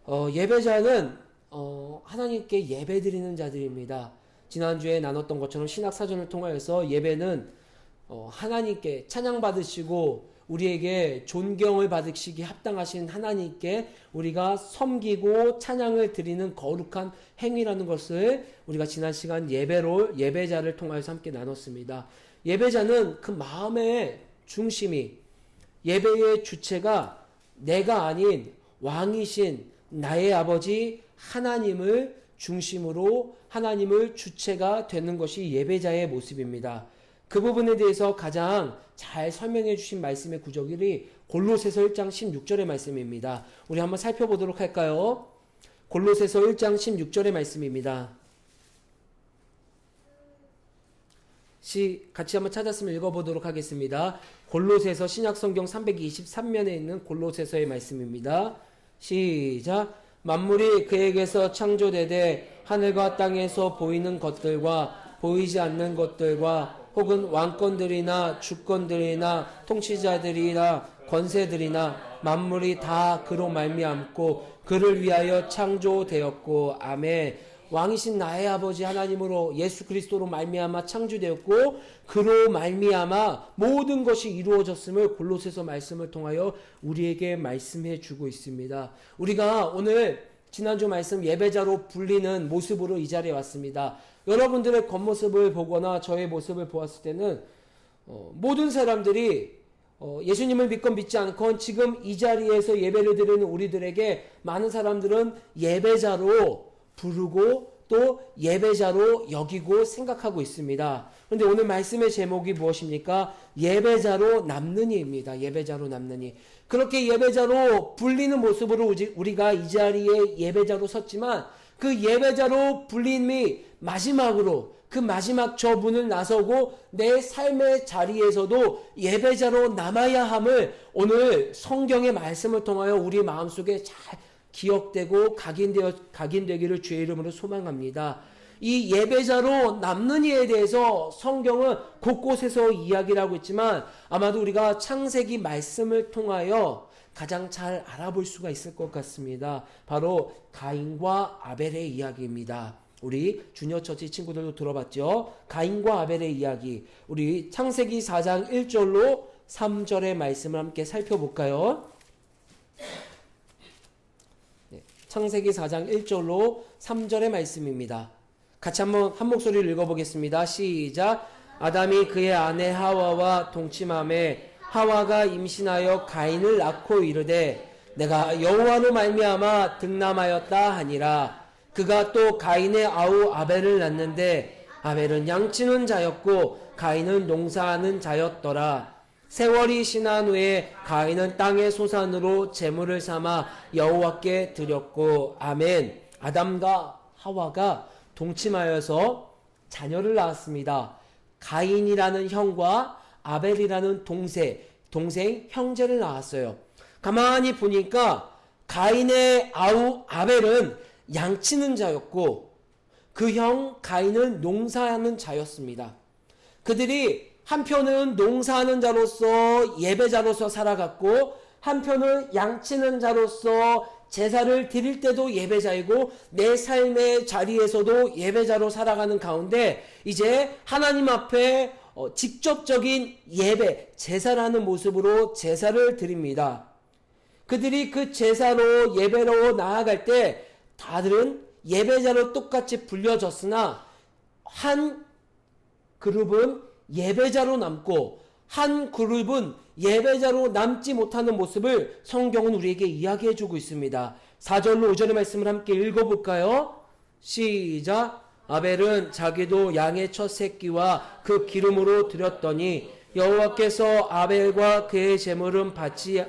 예배자는 하나님께 예배드리는 자들입니다. 지난주에 나눴던 것처럼 신학사전을 통하여서 예배는 하나님께 찬양받으시고 우리에게 존경을 받으시기 합당하신 하나님께 우리가 섬기고 찬양을 드리는 거룩한 행위라는 것을 우리가 지난 시간 예배자를 통하여서 함께 나눴습니다. 예배자는 그 마음의 중심이, 예배의 주체가 내가 아닌 왕이신 나의 아버지 하나님을 중심으로 하나님을 주체가 되는 것이 예배자의 모습입니다. 그 부분에 대해서 가장 잘 설명해 주신 말씀의 구절이 골로새서 1장 16절의 말씀입니다. 우리 한번 살펴보도록 할까요? 골로새서 1장 16절의 말씀입니다. 같이 한번 찾았으면 읽어보도록 하겠습니다. 골로새서 신약성경 323면에 있는 골로새서의 말씀입니다. 시작. 만물이 그에게서 창조되되 하늘과 땅에서 보이는 것들과 보이지 않는 것들과 혹은 왕권들이나 주권들이나 통치자들이나 권세들이나 만물이 다 그로 말미암고 그를 위하여 창조되었고 아멘. 왕이신 나의 아버지 하나님으로 예수 그리스도로 말미암아 창조되었고 그로 말미암아 모든 것이 이루어졌음을 골로새서 말씀을 통하여 우리에게 말씀해 주고 있습니다. 우리가 오늘 지난주 말씀 예배자로 불리는 모습으로 이 자리에 왔습니다. 여러분들의 겉모습을 보거나 저의 모습을 보았을 때는 모든 사람들이 예수님을 믿건 믿지 않건 지금 이 자리에서 예배를 드리는 우리들에게 많은 사람들은 예배자로 부르고 또 예배자로 여기고 생각하고 있습니다. 그런데 오늘 말씀의 제목이 무엇입니까? 예배자로 남느니입니다. 예배자로 남느니. 그렇게 예배자로 불리는 모습으로 우리가 이 자리에 예배자로 섰지만 그 예배자로 불림이 마지막으로 그 마지막 저 문을 나서고 내 삶의 자리에서도 예배자로 남아야 함을 오늘 성경의 말씀을 통하여 우리 마음속에 잘 기억되고 각인되기를 주의 이름으로 소망합니다. 이 예배자로 남는 이에 대해서 성경은 곳곳에서 이야기를 하고 있지만 아마도 우리가 창세기 말씀을 통하여 가장 잘 알아볼 수가 있을 것 같습니다. 바로 가인과 아벨의 이야기입니다. 우리 주니어처치 친구들도 들어봤죠? 가인과 아벨의 이야기. 우리 창세기 4장 1절로 3절의 말씀을 함께 살펴볼까요? 창세기 4장 1절로 3절의 말씀입니다. 같이 한번 한 목소리를 읽어보겠습니다. 시작. 아담이 그의 아내 하와와 동침함에 하와가 임신하여 가인을 낳고 이르되 내가 여호와로 말미암아 득남하였다 하니라. 그가 또 가인의 아우 아벨을 낳는데 아벨은 양치는 자였고 가인은 농사하는 자였더라. 세월이 지난 후에 가인은 땅의 소산으로 제물을 삼아 여호와께 드렸고 아멘. 아담과 하와가 동침하여서 자녀를 낳았습니다. 가인이라는 형과 아벨이라는 동생 형제를 낳았어요. 가만히 보니까 가인의 아우 아벨은 양치는 자였고 그 형 가인은 농사하는 자였습니다. 그들이 한편은 농사하는 자로서 예배자로서 살아갔고 한편은 양치는 자로서 제사를 드릴 때도 예배자이고 내 삶의 자리에서도 예배자로 살아가는 가운데 이제 하나님 앞에 직접적인 예배, 제사라는 모습으로 제사를 드립니다. 그들이 그 제사로 예배로 나아갈 때 다들은 예배자로 똑같이 불려졌으나 한 그룹은 예배자로 남고 한 그룹은 예배자로 남지 못하는 모습을 성경은 우리에게 이야기해 주고 있습니다. 4절로 5절의 말씀을 함께 읽어볼까요? 시작. 아벨은 자기도 양의 첫 새끼와 그 기름으로 드렸더니 여호와께서 아벨과 그의 제물은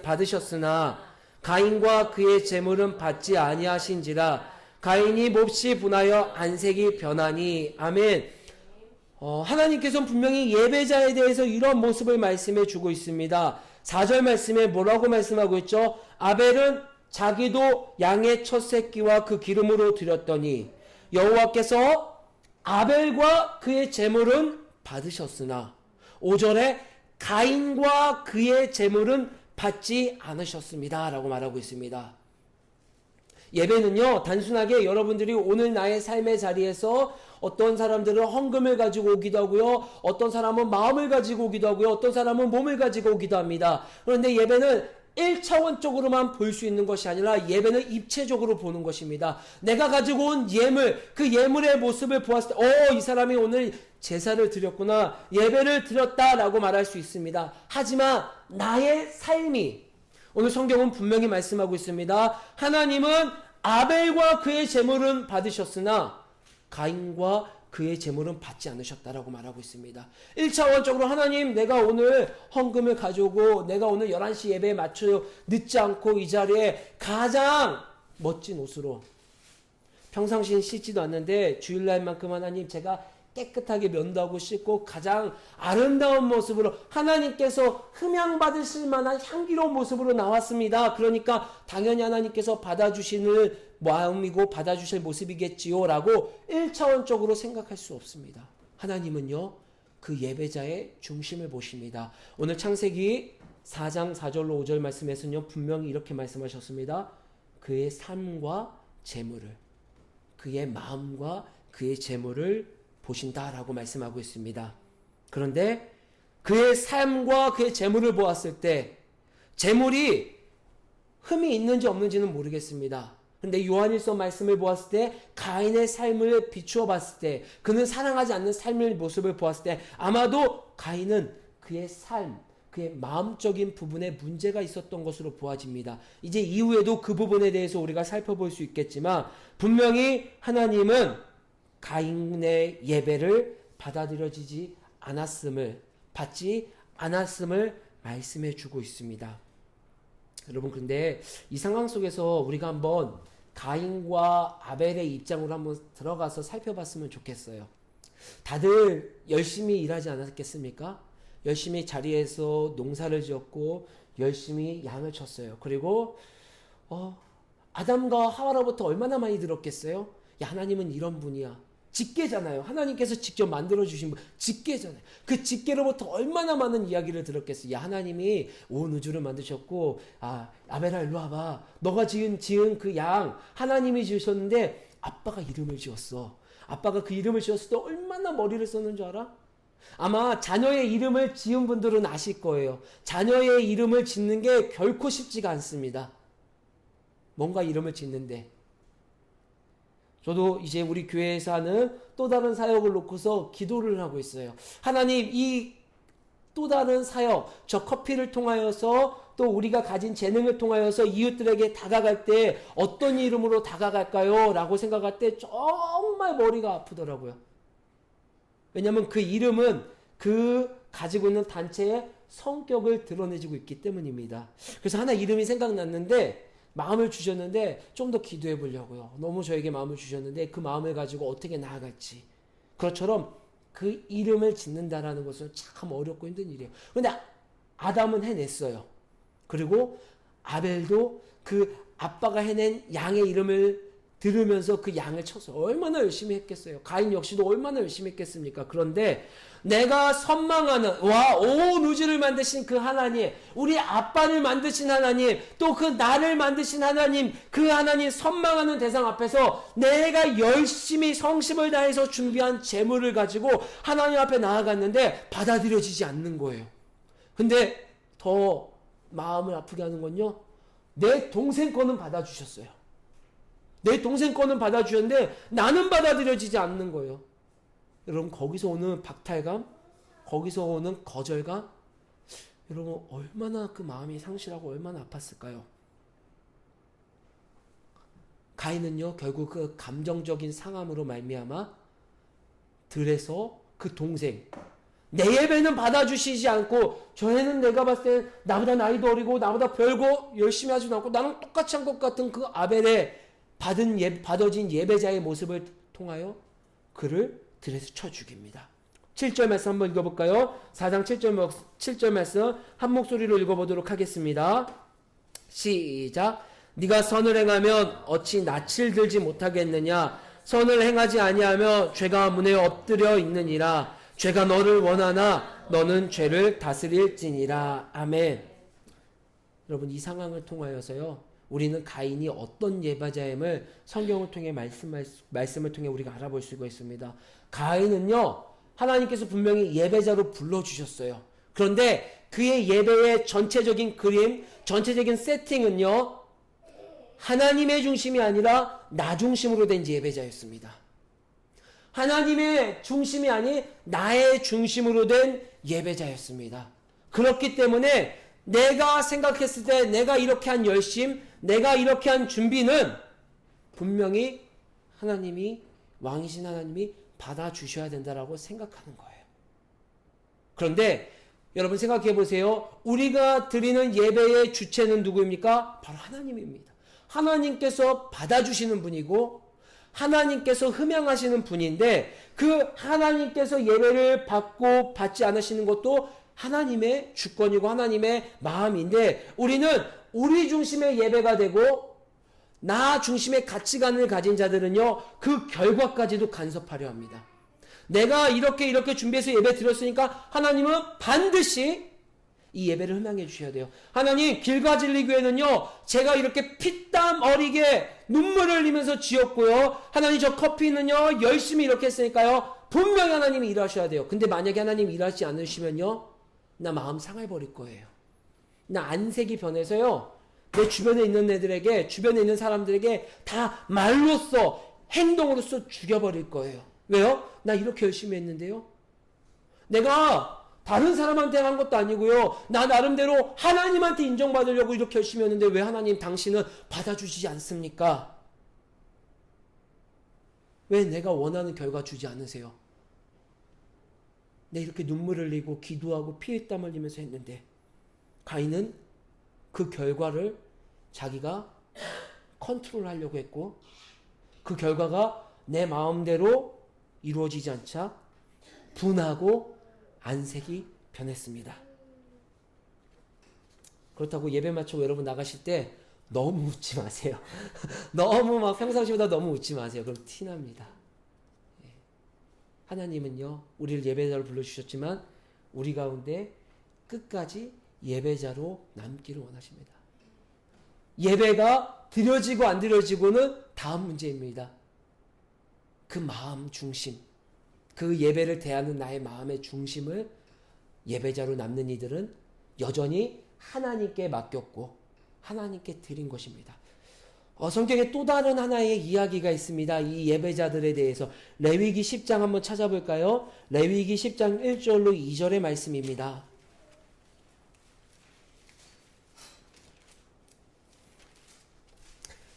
받으셨으나 가인과 그의 제물은 받지 아니하신지라. 가인이 몹시 분하여 안색이 변하니 아멘. 하나님께서는 분명히 예배자에 대해서 이런 모습을 말씀해 주고 있습니다. 4절 말씀에 뭐라고 말씀하고 있죠? 아벨은 자기도 양의 첫 새끼와 그 기름으로 드렸더니 여호와께서 아벨과 그의 제물은 받으셨으나 5절에 가인과 그의 제물은 받지 않으셨습니다 라고 말하고 있습니다. 예배는요, 단순하게 여러분들이 오늘 나의 삶의 자리에서 어떤 사람들은 헌금을 가지고 오기도 하고요, 어떤 사람은 마음을 가지고 오기도 하고요, 어떤 사람은 몸을 가지고 오기도 합니다. 그런데 예배는 1차원적으로만 볼 수 있는 것이 아니라 예배는 입체적으로 보는 것입니다. 내가 가지고 온 예물, 그 예물의 모습을 보았을 때, 이 사람이 오늘 제사를 드렸구나, 예배를 드렸다라고 말할 수 있습니다. 하지만 나의 삶이, 오늘 성경은 분명히 말씀하고 있습니다. 하나님은 아벨과 그의 제물은 받으셨으나 가인과 그의 제물은 받지 않으셨다라고 말하고 있습니다. 1차원적으로 하나님, 내가 오늘 헌금을 가져오고 내가 오늘 11시 예배에 맞춰 늦지 않고 이 자리에 가장 멋진 옷으로, 평상시엔 씻지도 않는데 주일날만큼 하나님 제가 깨끗하게 면도하고 씻고 가장 아름다운 모습으로 하나님께서 흠양받으실 만한 향기로운 모습으로 나왔습니다. 그러니까 당연히 하나님께서 받아주시는 마음이고 받아주실 모습이겠지요 라고 1차원적으로 생각할 수 없습니다. 하나님은요, 그 예배자의 중심을 보십니다. 오늘 창세기 4장 4절로 5절 말씀에서는요, 분명히 이렇게 말씀하셨습니다. 그의 삶과 재물을, 그의 마음과 그의 재물을 보신다라고 말씀하고 있습니다. 그런데 그의 삶과 그의 재물을 보았을 때 재물이 흠이 있는지 없는지는 모르겠습니다. 그런데 요한일서 말씀을 보았을 때 가인의 삶을 비추어 봤을 때 그는 사랑하지 않는 삶의 모습을 보았을 때 아마도 가인은 그의 삶, 그의 마음적인 부분에 문제가 있었던 것으로 보아집니다. 이제 이후에도 그 부분에 대해서 우리가 살펴볼 수 있겠지만 분명히 하나님은 가인의 예배를 받아들여지지 않았음을, 받지 않았음을 말씀해 주고 있습니다. 여러분, 근데 이 상황 속에서 우리가 한번 가인과 아벨의 입장으로 한번 들어가서 살펴봤으면 좋겠어요. 다들 열심히 일하지 않았겠습니까? 열심히 자리에서 농사를 지었고 열심히 양을 쳤어요. 그리고 아담과 하와로부터 얼마나 많이 들었겠어요? 야, 하나님은 이런 분이야. 직계잖아요. 하나님께서 직접 만들어주신 분, 직계잖아요. 그 직계로부터 얼마나 많은 이야기를 들었겠어요. 야, 하나님이 온 우주를 만드셨고, 아벨아 일로 와봐. 너가 지은 그 양 하나님이 지으셨는데 아빠가 이름을 지었어. 아빠가 그 이름을 지었을 때 얼마나 머리를 썼는 줄 알아? 아마 자녀의 이름을 지은 분들은 아실 거예요. 자녀의 이름을 짓는 게 결코 쉽지가 않습니다. 뭔가 이름을 짓는데, 저도 이제 우리 교회에서 하는 또 다른 사역을 놓고서 기도를 하고 있어요. 하나님, 이 또 다른 사역, 저 커피를 통하여서 또 우리가 가진 재능을 통하여서 이웃들에게 다가갈 때 어떤 이름으로 다가갈까요? 라고 생각할 때 정말 머리가 아프더라고요. 왜냐하면 그 이름은 그 가지고 있는 단체의 성격을 드러내주고 있기 때문입니다. 그래서 하나 이름이 생각났는데, 마음을 주셨는데 좀 더 기도해 보려고요. 너무 저에게 마음을 주셨는데 그 마음을 가지고 어떻게 나아갈지. 그것처럼 그 이름을 짓는다라는 것은 참 어렵고 힘든 일이에요. 그런데 아담은 해냈어요. 그리고 아벨도 그 아빠가 해낸 양의 이름을 들으면서 그 양을 쳐서 얼마나 열심히 했겠어요. 가인 역시도 얼마나 열심히 했겠습니까? 그런데 내가 선망하는, 온 우주를 만드신 그 하나님, 우리 아빠를 만드신 하나님, 또 그 나를 만드신 하나님, 그 하나님 선망하는 대상 앞에서 내가 열심히 성심을 다해서 준비한 재물을 가지고 하나님 앞에 나아갔는데 받아들여지지 않는 거예요. 근데 더 마음을 아프게 하는 건요, 내 동생 거는 받아주셨어요. 내 동생 거는 받아주셨는데 나는 받아들여지지 않는 거예요. 여러분, 거기서 오는 박탈감, 거기서 오는 거절감, 여러분 얼마나 그 마음이 상실하고 얼마나 아팠을까요? 가인은요, 결국 그 감정적인 상함으로 말미암아 들에서 그 동생, 내 예배는 받아주시지 않고, 저 애는 내가 봤을 때 나보다 나이도 어리고 나보다 별거 열심히 하지도 않고 나랑 똑같이 한 것 같은 그 아벨의 받아진 예배자의 모습을 통하여 그를 들에서 쳐 죽입니다. 7절 말씀 한번 읽어볼까요? 4장 7절 말씀 한 목소리로 읽어보도록 하겠습니다. 시작. 네가 선을 행하면 어찌 낯을 들지 못하겠느냐? 선을 행하지 아니하며 죄가 문에 엎드려 있느니라. 죄가 너를 원하나 너는 죄를 다스릴지니라. 아멘. 여러분, 이 상황을 통하여서요, 우리는 가인이 어떤 예배자임을 성경을 통해 말씀을 통해 우리가 알아볼 수가 있습니다. 가인은요, 하나님께서 분명히 예배자로 불러주셨어요. 그런데 그의 예배의 전체적인 그림, 전체적인 세팅은요, 하나님의 중심이 아니라 나 중심으로 된 예배자였습니다. 하나님의 중심이 아닌 나의 중심으로 된 예배자였습니다. 그렇기 때문에 내가 생각했을 때 내가 이렇게 한 열심, 내가 이렇게 한 준비는 분명히 하나님이, 왕이신 하나님이 받아주셔야 된다라고 생각하는 거예요. 그런데 여러분 생각해 보세요. 우리가 드리는 예배의 주체는 누구입니까? 바로 하나님입니다. 하나님께서 받아주시는 분이고 하나님께서 흠양하시는 분인데 그 하나님께서 예배를 받고 받지 않으시는 것도 하나님의 주권이고 하나님의 마음인데 우리는 우리 중심의 예배가 되고 나 중심의 가치관을 가진 자들은요, 그 결과까지도 간섭하려 합니다. 내가 이렇게 준비해서 예배 드렸으니까 하나님은 반드시 이 예배를 흠양해 주셔야 돼요. 하나님, 길가진리 교회는요, 제가 이렇게 피땀 어리게 눈물을 흘리면서 지었고요. 하나님, 저 커피는요, 열심히 이렇게 했으니까요, 분명히 하나님이 일하셔야 돼요. 근데 만약에 하나님 일하지 않으시면요, 나 마음 상해버릴 거예요. 나 안색이 변해서요, 내 주변에 있는 애들에게, 주변에 있는 사람들에게 다 말로써, 행동으로써 죽여버릴 거예요. 왜요? 나 이렇게 열심히 했는데요. 내가 다른 사람한테 한 것도 아니고요. 나 나름대로 하나님한테 인정받으려고 이렇게 열심히 했는데 왜 하나님 당신은 받아주시지 않습니까? 왜 내가 원하는 결과 주지 않으세요? 내 이렇게 눈물 흘리고 기도하고 피땀 흘리면서 했는데 가인은 그 결과를 자기가 컨트롤하려고 했고 그 결과가 내 마음대로 이루어지지 않자 분하고 안색이 변했습니다. 그렇다고 예배 마치고 여러분 나가실 때 너무 웃지 마세요. 너무 막 평상시보다 너무 웃지 마세요. 그럼 티납니다. 하나님은요, 우리를 예배자로 불러주셨지만 우리 가운데 끝까지 예배자로 남기를 원하십니다. 예배가 드려지고 안 드려지고는 다음 문제입니다. 그 마음 중심, 그 예배를 대하는 나의 마음의 중심을 예배자로 남는 이들은 여전히 하나님께 맡겼고 하나님께 드린 것입니다. 성경에 또 다른 하나의 이야기가 있습니다. 이 예배자들에 대해서 레위기 10장 한번 찾아볼까요? 레위기 10장 1절로 2절의 말씀입니다.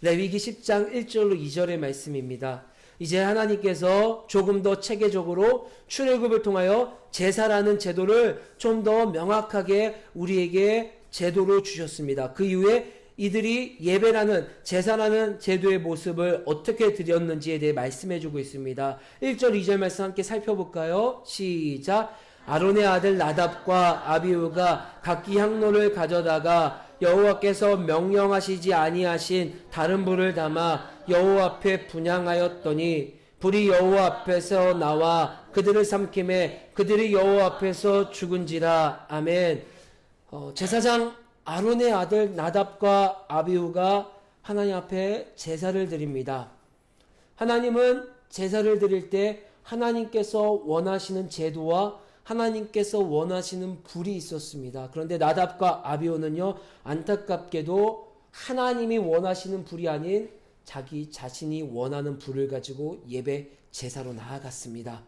레위기 10장 1절로 2절의 말씀입니다. 이제 하나님께서 조금 더 체계적으로 출애굽을 통하여 제사라는 제도를 좀 더 명확하게 우리에게 제도로 주셨습니다. 그 이후에 이들이 예배라는 제사라는 제도의 모습을 어떻게 드렸는지에 대해 말씀해주고 있습니다. 1절 2절 말씀 함께 살펴볼까요? 시작. 아론의 아들 나답과 아비후가 각기 향로를 가져다가 여호와께서 명령하시지 아니하신 다른 불을 담아 여호와 앞에 분향하였더니 불이 여호와 앞에서 나와 그들을 삼킴에 그들이 여호와 앞에서 죽은지라. 아멘. 제사장 아론의 아들 나답과 아비후가 하나님 앞에 제사를 드립니다. 하나님은 제사를 드릴 때 하나님께서 원하시는 제도와 하나님께서 원하시는 불이 있었습니다. 그런데 나답과 아비후는요, 안타깝게도 하나님이 원하시는 불이 아닌 자기 자신이 원하는 불을 가지고 예배 제사로 나아갔습니다.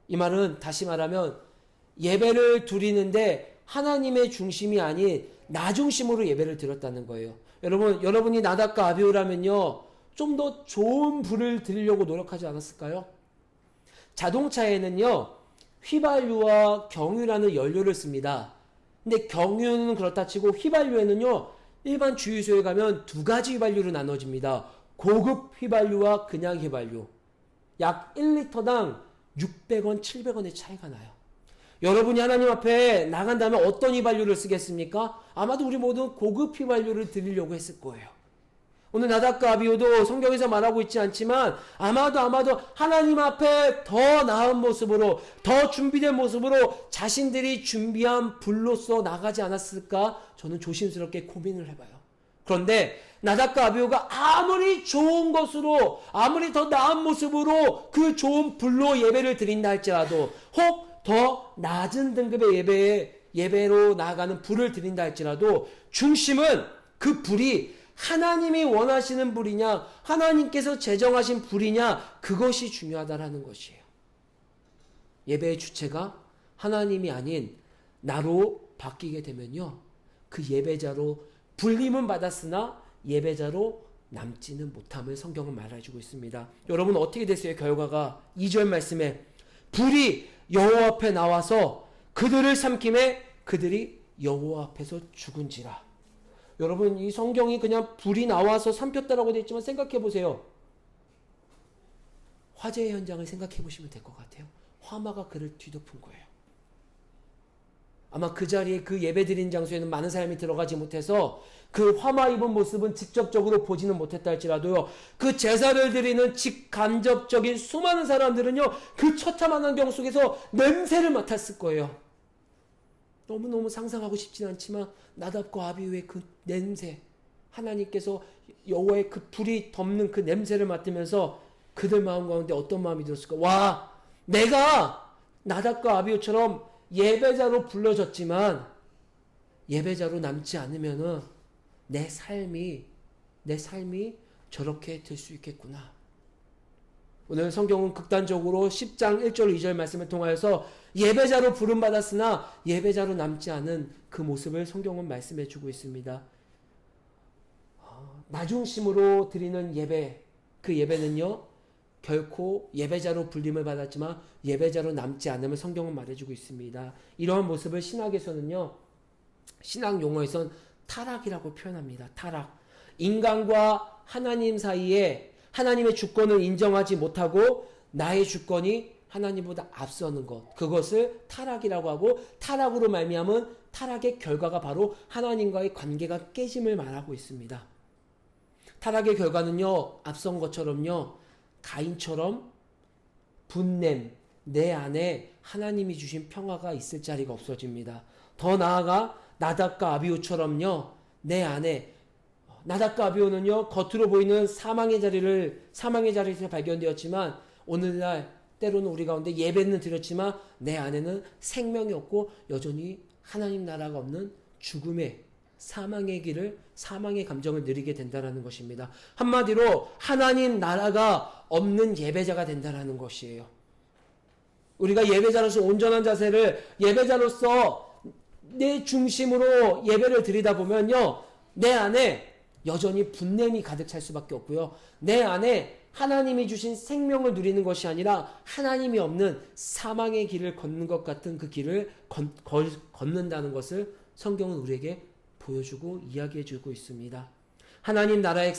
이 말은 다시 말하면 예배를 드리는데 하나님의 중심이 아닌 나 중심으로 예배를 드렸다는 거예요. 여러분이 나답과 아비후라면요, 좀 더 좋은 불을 드리려고 노력하지 않았을까요? 자동차에는요, 휘발유와 경유라는 연료를 씁니다. 근데 경유는 그렇다 치고 휘발유에는요, 일반 주유소에 가면 두 가지 휘발유로 나눠집니다. 고급 휘발유와 그냥 휘발유. 약 1리터당 600원, 700원의 차이가 나요. 여러분이 하나님 앞에 나간다면 어떤 휘발유를 쓰겠습니까? 아마도 우리 모두 고급 휘발유를 드리려고 했을 거예요. 오늘 나답과 아비후도 성경에서 말하고 있지 않지만 아마도 하나님 앞에 더 나은 모습으로, 더 준비된 모습으로 자신들이 준비한 불로서 나가지 않았을까? 저는 조심스럽게 고민을 해봐요. 그런데 나답과 아비후가 아무리 좋은 것으로, 아무리 더 나은 모습으로 그 좋은 불로 예배를 드린다 할지라도, 혹 더 낮은 등급의 예배로 나아가는 불을 드린다 할지라도, 중심은 그 불이 하나님이 원하시는 불이냐, 하나님께서 제정하신 불이냐, 그것이 중요하다라는 것이에요. 예배의 주체가 하나님이 아닌 나로 바뀌게 되면요, 그 예배자로 불림은 받았으나 예배자로 남지는 못함을 성경은 말해주고 있습니다. 여러분 어떻게 됐어요? 결과가 2절 말씀에 불이 여호와 앞에 나와서 그들을 삼킴에 그들이 여호와 앞에서 죽은지라. 여러분 이 성경이 그냥 불이 나와서 삼켰다라고 되어 있지만 생각해 보세요. 화재의 현장을 생각해 보시면 될 것 같아요. 화마가 그를 뒤덮은 거예요. 아마 그 자리에 그 예배드린 장소에는 많은 사람이 들어가지 못해서 그 화마 입은 모습은 직접적으로 보지는 못했다 할지라도요, 그 제사를 드리는 직간접적인 수많은 사람들은요, 그 처참한 환경 속에서 냄새를 맡았을 거예요. 너무너무 상상하고 싶진 않지만 나답과 아비후의 그 냄새, 하나님께서 여호와의 그 불이 덮는 그 냄새를 맡으면서 그들 마음 가운데 어떤 마음이 들었을까? 와, 내가 나답과 아비후처럼 예배자로 불러졌지만 예배자로 남지 않으면은 내 삶이 저렇게 될 수 있겠구나. 오늘 성경은 극단적으로 10장 1절 2절 말씀을 통하여서 예배자로 부름받았으나 예배자로 남지 않은 그 모습을 성경은 말씀해 주고 있습니다. 나중심으로 드리는 예배, 그 예배는요, 결코 예배자로 불림을 받았지만 예배자로 남지 않음을 성경은 말해주고 있습니다. 이러한 모습을 신학에서는요, 신학 용어에선 타락이라고 표현합니다. 타락. 인간과 하나님 사이에 하나님의 주권을 인정하지 못하고 나의 주권이 하나님보다 앞서는 것, 그것을 타락이라고 하고, 타락으로 말미암은 타락의 결과가 바로 하나님과의 관계가 깨짐을 말하고 있습니다. 타락의 결과는요, 앞선 것처럼요, 가인처럼 분냄, 내 안에 하나님이 주신 평화가 있을 자리가 없어집니다. 더 나아가 나답과 아비후처럼요, 내 안에, 나답과 아비후는요, 겉으로 보이는 사망의 자리에서 발견되었지만, 오늘날 때로는 우리 가운데 예배는 드렸지만 내 안에는 생명이 없고 여전히 하나님 나라가 없는 죽음의, 사망의 길을, 사망의 감정을 누리게 된다는 것입니다. 한마디로 하나님 나라가 없는 예배자가 된다는 것이에요. 우리가 예배자로서 온전한 자세를, 예배자로서 내 중심으로 예배를 드리다 보면요, 내 안에 여전히 분냄이 가득 찰 수밖에 없고요, 내 안에 하나님이 주신 생명을 누리는 것이 아니라 하나님이 없는 사망의 길을 걷는 것 같은 그 길을 걷는다는 것을 성경은 우리에게 보여주고 이야기해주고 있습니다. 하나님 나라의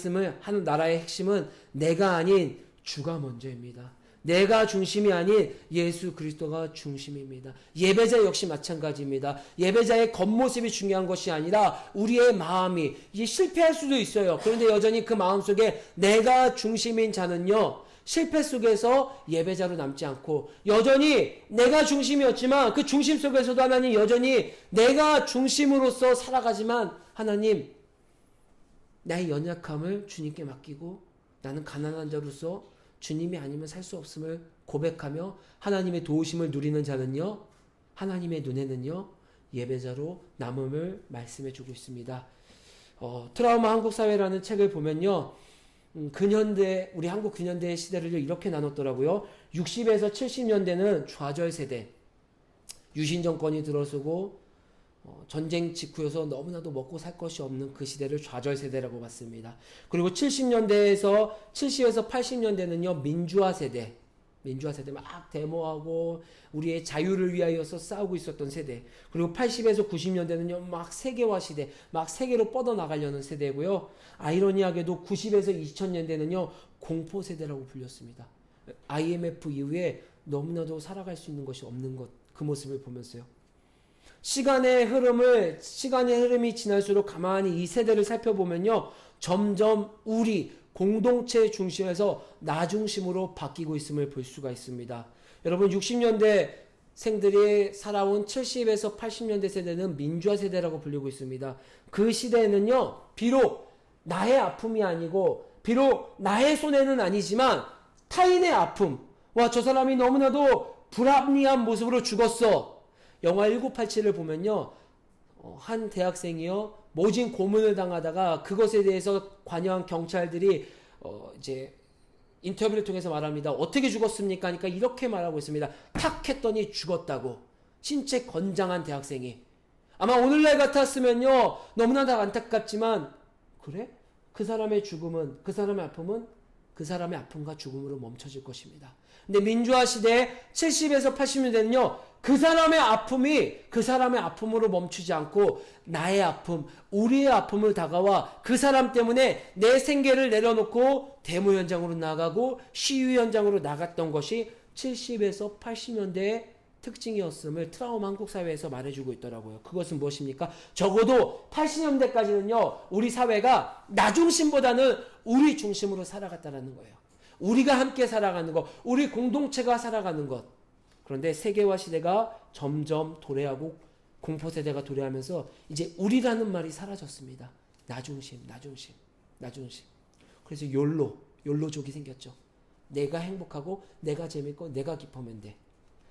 핵심은 내가 아닌 주가 먼저입니다. 내가 중심이 아닌 예수 그리스도가 중심입니다. 예배자 역시 마찬가지입니다. 예배자의 겉모습이 중요한 것이 아니라 우리의 마음이, 이게 실패할 수도 있어요. 그런데 여전히 그 마음속에 내가 중심인 자는요, 실패 속에서 예배자로 남지 않고 여전히 내가 중심이었지만 그 중심 속에서도 하나님 여전히 내가 중심으로서 살아가지만 하나님, 나의 연약함을 주님께 맡기고 나는 가난한 자로서 주님이 아니면 살 수 없음을 고백하며 하나님의 도우심을 누리는 자는요, 하나님의 눈에는요, 예배자로 남음을 말씀해 주고 있습니다. 트라우마 한국사회라는 책을 보면요, 근현대, 우리 한국 근현대의 시대를 이렇게 나눴더라고요. 60에서 70년대는 좌절 세대, 유신 정권이 들어서고 전쟁 직후여서 너무나도 먹고 살 것이 없는 그 시대를 좌절 세대라고 봤습니다. 그리고 70에서 80년대는요, 민주화 세대 막 데모하고 우리의 자유를 위하여서 싸우고 있었던 세대. 그리고 80에서 90년대는요, 막 세계화 시대, 막 세계로 뻗어나가려는 세대고요. 아이러니하게도 90에서 2000년대는요, 공포 세대라고 불렸습니다. IMF 이후에 너무나도 살아갈 수 있는 것이 없는 것, 그 모습을 보면서요. 시간의 흐름이 지날수록 가만히 이 세대를 살펴보면요, 점점 우리 공동체 중심에서 나 중심으로 바뀌고 있음을 볼 수가 있습니다. 여러분 60년대 생들이 살아온 70에서 80년대 세대는 민주화 세대라고 불리고 있습니다. 그 시대에는요, 비록 나의 아픔이 아니고 비록 나의 손해는 아니지만 타인의 아픔. 와, 저 사람이 너무나도 불합리한 모습으로 죽었어. 영화 1987을 보면요. 한 대학생이요. 모진 고문을 당하다가 그것에 대해서 관여한 경찰들이 이제 인터뷰를 통해서 말합니다. 어떻게 죽었습니까? 그러니까 이렇게 말하고 있습니다. 탁 했더니 죽었다고. 신체 건장한 대학생이. 아마 오늘날 같았으면요. 너무나 다 안타깝지만 그래? 그 사람의 죽음은, 그 사람의 아픔은 그 사람의 아픔과 죽음으로 멈춰질 것입니다. 근데 민주화 시대 70에서 80년대는요. 그 사람의 아픔이 그 사람의 아픔으로 멈추지 않고 나의 아픔, 우리의 아픔을 다가와 그 사람 때문에 내 생계를 내려놓고 데모 현장으로 나가고 시위 현장으로 나갔던 것이 70에서 80년대의 특징이었음을 트라우마 한국 사회에서 말해주고 있더라고요. 그것은 무엇입니까? 적어도 80년대까지는요. 우리 사회가 나 중심보다는 우리 중심으로 살아갔다는 거예요. 우리가 함께 살아가는 것, 우리 공동체가 살아가는 것. 그런데 세계화 시대가 점점 도래하고 공포세대가 도래하면서 이제 우리라는 말이 사라졌습니다. 나 중심, 나 중심, 나 중심. 그래서 욜로족이 생겼죠. 내가 행복하고 내가 재밌고 내가 기쁘면 돼.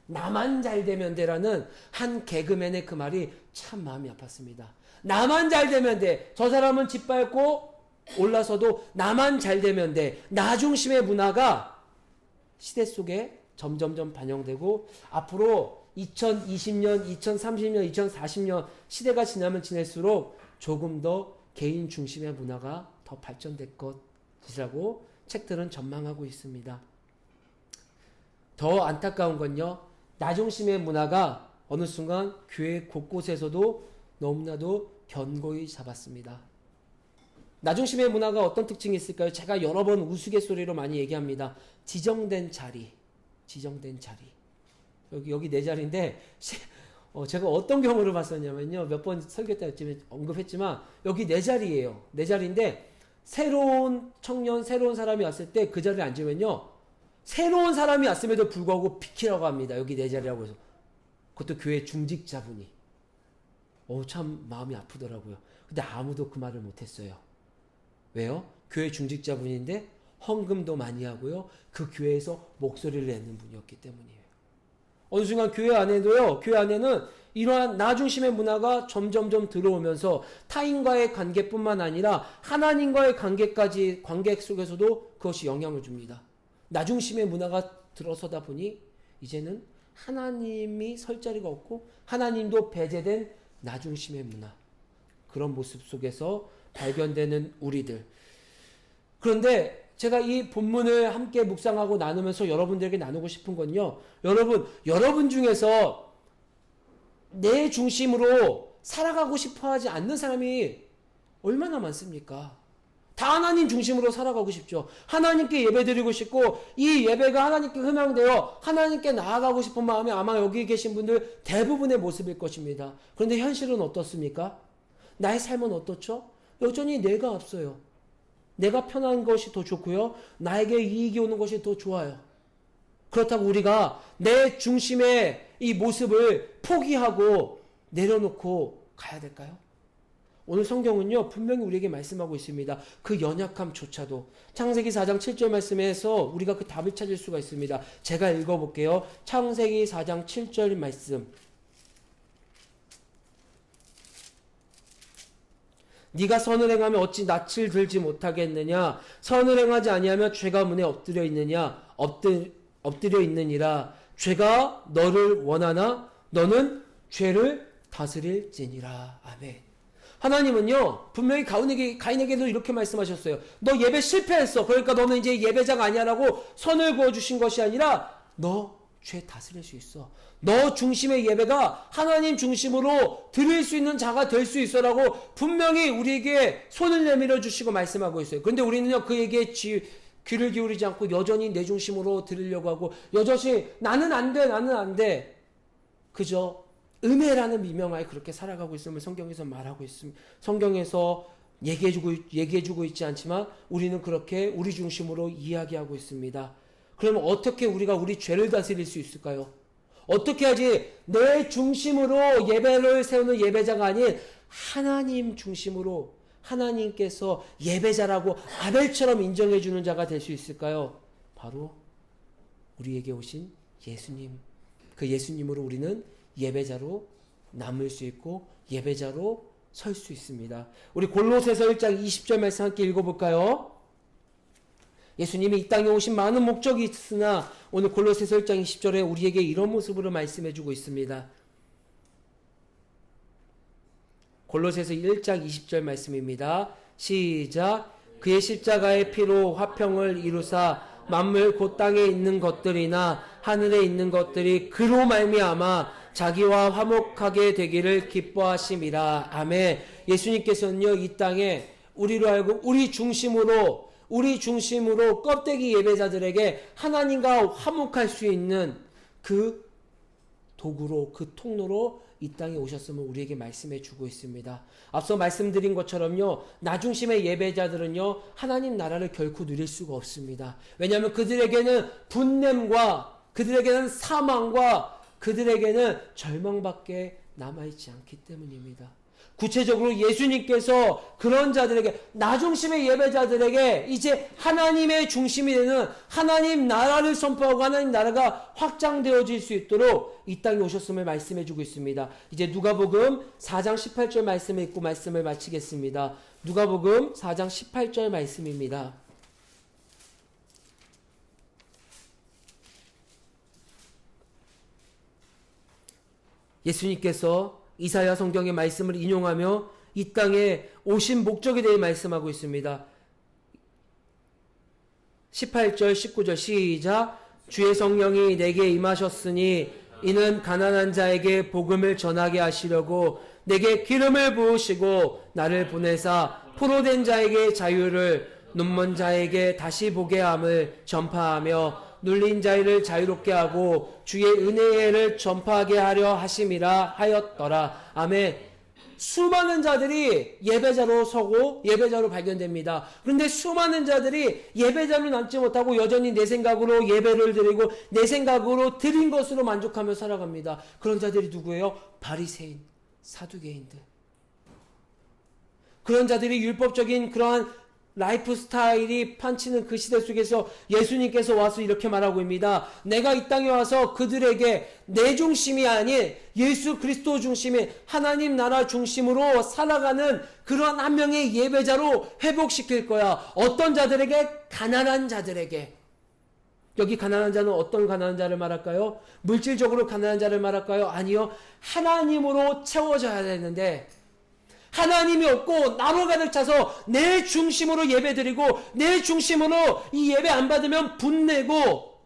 나만 잘 되면 돼라는 한 개그맨의 그 말이 참 마음이 아팠습니다. 나만 잘 되면 돼. 저 사람은 짓밟고 올라서도 나만 잘 되면 돼. 나 중심의 문화가 시대 속에 점점점 반영되고 앞으로 2020년, 2030년, 2040년 시대가 지나면 지날수록 조금 더 개인 중심의 문화가 더 발전될 것이라고 책들은 전망하고 있습니다. 더 안타까운 건요. 나 중심의 문화가 어느 순간 교회 곳곳에서도 너무나도 견고히 잡았습니다. 나 중심의 문화가 어떤 특징이 있을까요? 제가 여러 번 우스갯소리로 많이 얘기합니다. 지정된 자리. 여기 내 자리인데 제가 어떤 경우를 봤었냐면요. 몇 번 설교 때 언급했지만 여기 내 자리예요. 내 자리인데 새로운 청년, 새로운 사람이 왔을 때 그 자리에 앉으면요. 새로운 사람이 왔음에도 불구하고 비키라고 합니다. 여기 내 자리라고 해서. 그것도 교회 중직자분이. 참 마음이 아프더라고요. 근데 아무도 그 말을 못했어요. 왜요? 교회 중직자분인데 헌금도 많이 하고요. 그 교회에서 목소리를 내는 분이었기 때문이에요. 어느 순간 교회 안에는 이러한 나 중심의 문화가 점점점 들어오면서 타인과의 관계뿐만 아니라 하나님과의 관계 속에서도 그것이 영향을 줍니다. 나 중심의 문화가 들어서다 보니 이제는 하나님이 설 자리가 없고 하나님도 배제된 나 중심의 문화. 그런 모습 속에서 발견되는 우리들. 그런데 제가 이 본문을 함께 묵상하고 나누면서 여러분들에게 나누고 싶은 건요. 여러분 중에서 내 중심으로 살아가고 싶어 하지 않는 사람이 얼마나 많습니까? 다 하나님 중심으로 살아가고 싶죠. 하나님께 예배드리고 싶고 이 예배가 하나님께 흥향되어 하나님께 나아가고 싶은 마음이 아마 여기 계신 분들 대부분의 모습일 것입니다. 그런데 현실은 어떻습니까? 나의 삶은 어떻죠? 여전히 내가 앞서요. 내가 편한 것이 더 좋고요. 나에게 이익이 오는 것이 더 좋아요. 그렇다고 우리가 내 중심의 이 모습을 포기하고 내려놓고 가야 될까요? 오늘 성경은요. 분명히 우리에게 말씀하고 있습니다. 그 연약함조차도. 창세기 4장 7절 말씀에서 우리가 그 답을 찾을 수가 있습니다. 제가 읽어볼게요. 창세기 4장 7절 말씀. 네가 선을 행하면 어찌 낯을 들지 못하겠느냐? 선을 행하지 아니하면 죄가 문에 엎드려 있느니라. 죄가 너를 원하나 너는 죄를 다스릴지니라. 아멘. 하나님은요 분명히 가인에게도 이렇게 말씀하셨어요. 너 예배 실패했어. 그러니까 너는 이제 예배자가 아니야라고 선을 그어주신 것이 아니라 너 죄 다스릴 수 있어. 너 중심의 예배가 하나님 중심으로 드릴 수 있는 자가 될 수 있어라고 분명히 우리에게 손을 내밀어 주시고 말씀하고 있어요. 그런데 우리는요 그 얘기에 귀를 기울이지 않고 여전히 내 중심으로 드리려고 하고 여전히 나는 안 돼. 그저 은혜라는 미명하에 그렇게 살아가고 있음을 성경에서 말하고 있습니다. 성경에서 얘기해주고 있지 않지만 우리는 그렇게 우리 중심으로 이야기하고 있습니다. 그러면 어떻게 우리가 우리 죄를 다스릴 수 있을까요? 어떻게 하지? 내 중심으로 예배를 세우는 예배자가 아닌 하나님 중심으로 하나님께서 예배자라고 아벨처럼 인정해 주는 자가 될 수 있을까요? 바로 우리에게 오신 예수님. 그 예수님으로 우리는 예배자로 남을 수 있고 예배자로 설 수 있습니다. 우리 골로새서 1장 20절 말씀 함께 읽어볼까요? 예수님이 이 땅에 오신 많은 목적이 있으나 오늘 골로새서 1장 20절에 우리에게 이런 모습으로 말씀해 주고 있습니다. 골로새서 1장 20절 말씀입니다. 시작. 그의 십자가의 피로 화평을 이루사 만물 곧 땅에 있는 것들이나 하늘에 있는 것들이 그로 말미암아 자기와 화목하게 되기를 기뻐하심이라. 아멘. 예수님께서는요, 이 땅에 우리로 알고 우리 중심으로 껍데기 예배자들에게 하나님과 화목할 수 있는 그 도구로, 그 통로로 이 땅에 오셨음을 우리에게 말씀해 주고 있습니다. 앞서 말씀드린 것처럼요, 나중심의 예배자들은요, 하나님 나라를 결코 누릴 수가 없습니다. 왜냐하면 그들에게는 분냄과 그들에게는 사망과 그들에게는 절망밖에 남아있지 않기 때문입니다. 구체적으로 예수님께서 그런 자들에게, 나중심의 예배자들에게 이제 하나님의 중심이 되는 하나님 나라를 선포하고 하나님 나라가 확장되어질 수 있도록 이 땅에 오셨음을 말씀해 주고 있습니다. 이제 누가복음 4장 18절 말씀을 읽고 말씀을 마치겠습니다. 누가복음 4장 18절 말씀입니다. 예수님께서 이사야 성경의 말씀을 인용하며 이 땅에 오신 목적에 대해 말씀하고 있습니다. 18절 19절 시작. 주의 성령이 내게 임하셨으니 이는 가난한 자에게 복음을 전하게 하시려고 내게 기름을 부으시고 나를 보내사 포로된 자에게 자유를, 눈먼 자에게 다시 보게 함을 전파하며 눌린 자를 자유롭게 하고 주의 은혜를 전파하게 하려 하심이라 하였더라. 아멘. 수많은 자들이 예배자로 서고 예배자로 발견됩니다. 그런데 수많은 자들이 예배자로 남지 못하고 여전히 내 생각으로 예배를 드리고 내 생각으로 드린 것으로 만족하며 살아갑니다. 그런 자들이 누구예요? 바리새인, 사두개인들. 그런 자들이 율법적인 그러한 라이프 스타일이 판치는 그 시대 속에서 예수님께서 와서 이렇게 말하고 있습니다. 내가 이 땅에 와서 그들에게 내 중심이 아닌 예수 그리스도 중심인 하나님 나라 중심으로 살아가는 그런 한 명의 예배자로 회복시킬 거야. 어떤 자들에게? 가난한 자들에게. 여기 가난한 자는 어떤 가난한 자를 말할까요? 물질적으로 가난한 자를 말할까요? 아니요. 하나님으로 채워져야 되는데 하나님이 없고 나로 가득 차서 내 중심으로 예배드리고 내 중심으로 이 예배 안 받으면 분내고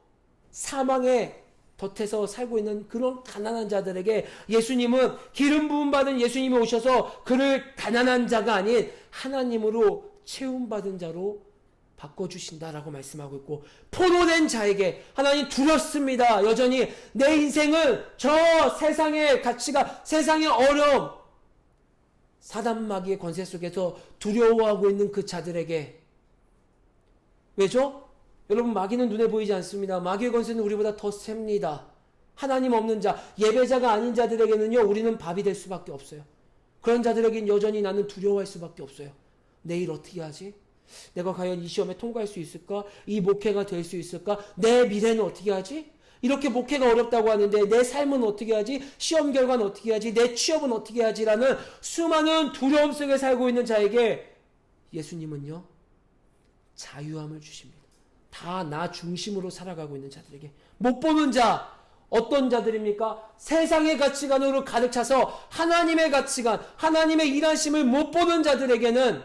사망에 덫에서 살고 있는 그런 가난한 자들에게 예수님은 기름 부음 받은 예수님이 오셔서 그를 가난한 자가 아닌 하나님으로 채움받은 자로 바꿔주신다라고 말씀하고 있고, 포로된 자에게 하나님 두렵습니다. 여전히 내 인생은 저 세상의 가치가, 세상의 어려움, 사단 마귀의 권세 속에서 두려워하고 있는 그 자들에게. 왜죠? 여러분, 마귀는 눈에 보이지 않습니다. 마귀의 권세는 우리보다 더 셉니다. 하나님 없는 자, 예배자가 아닌 자들에게는요, 우리는 밥이 될 수밖에 없어요. 그런 자들에겐 여전히 나는 두려워할 수밖에 없어요. 내일 어떻게 하지? 내가 과연 이 시험에 통과할 수 있을까? 이 목회가 될 수 있을까? 내 미래는 어떻게 하지? 이렇게 목회가 어렵다고 하는데 내 삶은 어떻게 하지? 시험 결과는 어떻게 하지? 내 취업은 어떻게 하지라는 수많은 두려움 속에 살고 있는 자에게 예수님은요, 자유함을 주십니다. 다 나 중심으로 살아가고 있는 자들에게. 못 보는 자, 어떤 자들입니까? 세상의 가치관으로 가득 차서 하나님의 가치관, 하나님의 일하심을 못 보는 자들에게는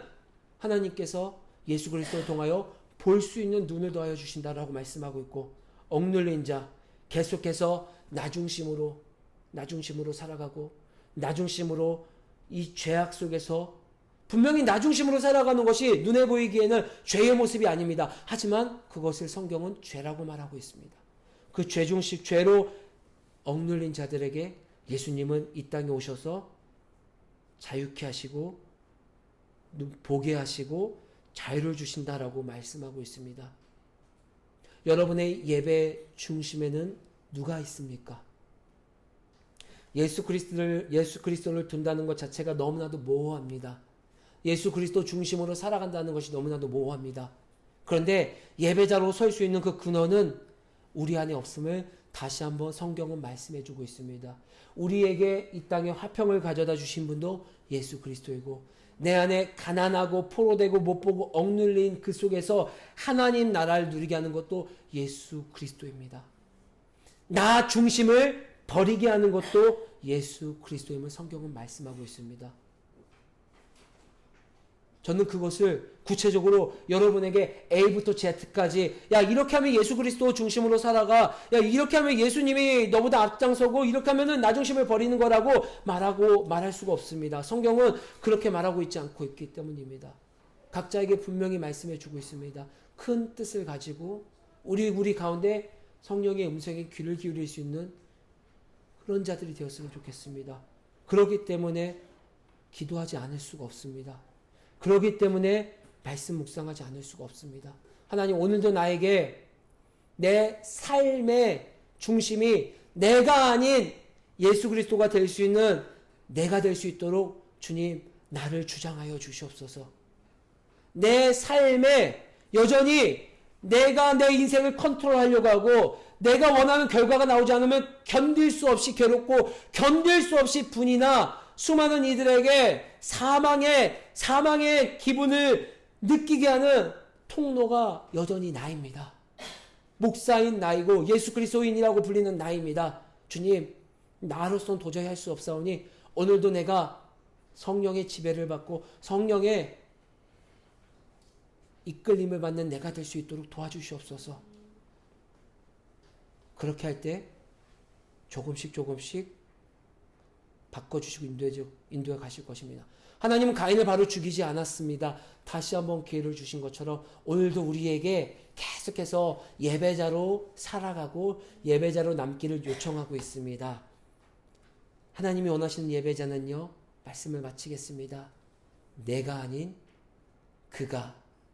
하나님께서 예수 그리스도를 통하여 볼 수 있는 눈을 더하여 주신다라고 말씀하고 있고, 억눌린 자, 계속해서 나 중심으로 살아가고 나 중심으로 이 죄악 속에서 분명히 나 중심으로 살아가는 것이 눈에 보이기에는 죄의 모습이 아닙니다. 하지만 그것을 성경은 죄라고 말하고 있습니다. 그 죄중식, 죄로 억눌린 자들에게 예수님은 이 땅에 오셔서 자유케 하시고 보게 하시고 자유를 주신다라고 말씀하고 있습니다. 여러분의 예배 중심에는 누가 있습니까? 예수 그리스도를 둔다는 것 자체가 너무나도 모호합니다. 예수 그리스도 중심으로 살아간다는 것이 너무나도 모호합니다. 그런데 예배자로 설 수 있는 그 근원은 우리 안에 없음을 다시 한번 성경은 말씀해 주고 있습니다. 우리에게 이 땅에 화평을 가져다 주신 분도 예수 그리스도이고, 내 안에 가난하고 포로되고 못 보고 억눌린 그 속에서 하나님 나라를 누리게 하는 것도 예수 그리스도입니다. 나 중심을 버리게 하는 것도 예수 그리스도임을 성경은 말씀하고 있습니다. 저는 그것을 구체적으로 여러분에게 A부터 Z까지, 야 이렇게 하면 예수 그리스도 중심으로 살아가, 야 이렇게 하면 예수님이 너보다 앞장서고, 이렇게 하면은 나 중심을 버리는 거라고 말할 수가 없습니다. 성경은 그렇게 말하고 있지 않고 있기 때문입니다. 각자에게 분명히 말씀해 주고 있습니다. 큰 뜻을 가지고 우리 가운데 성령의 음성에 귀를 기울일 수 있는 그런 자들이 되었으면 좋겠습니다. 그렇기 때문에 기도하지 않을 수가 없습니다. 그렇기 때문에 말씀 묵상하지 않을 수가 없습니다. 하나님, 오늘도 나에게 내 삶의 중심이 내가 아닌 예수 그리스도가 될 수 있는 내가 될 수 있도록 주님 나를 주장하여 주시옵소서. 내 삶에 여전히 내가 내 인생을 컨트롤하려고 하고 내가 원하는 결과가 나오지 않으면 견딜 수 없이 괴롭고 견딜 수 없이 분이나 수많은 이들에게 사망의 기분을 느끼게 하는 통로가 여전히 나입니다. 목사인 나이고 예수 그리스도인이라고 불리는 나입니다. 주님, 나로서는 도저히 할 수 없사오니 오늘도 내가 성령의 지배를 받고 성령의 이끌림을 받는 내가 될 수 있도록 도와주시옵소서. 그렇게 할 때 조금씩 바꿔주시고 인도해 가실 것입니다. 하나님은 가인을 바로 죽이지 않았습니다. 다시 한번 기회를 주신 것처럼 오늘도 우리에게 계속해서 예배자로 살아가고 예배자로 남기를 요청하고 있습니다. 하나님이 원하시는 예배자는요, 말씀을 마치겠습니다. 내가 아닌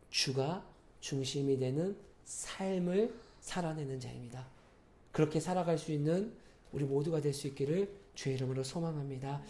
주가 중심이 되는 삶을 살아내는 자입니다. 그렇게 살아갈 수 있는 우리 모두가 될 수 있기를 주의 이름으로 소망합니다.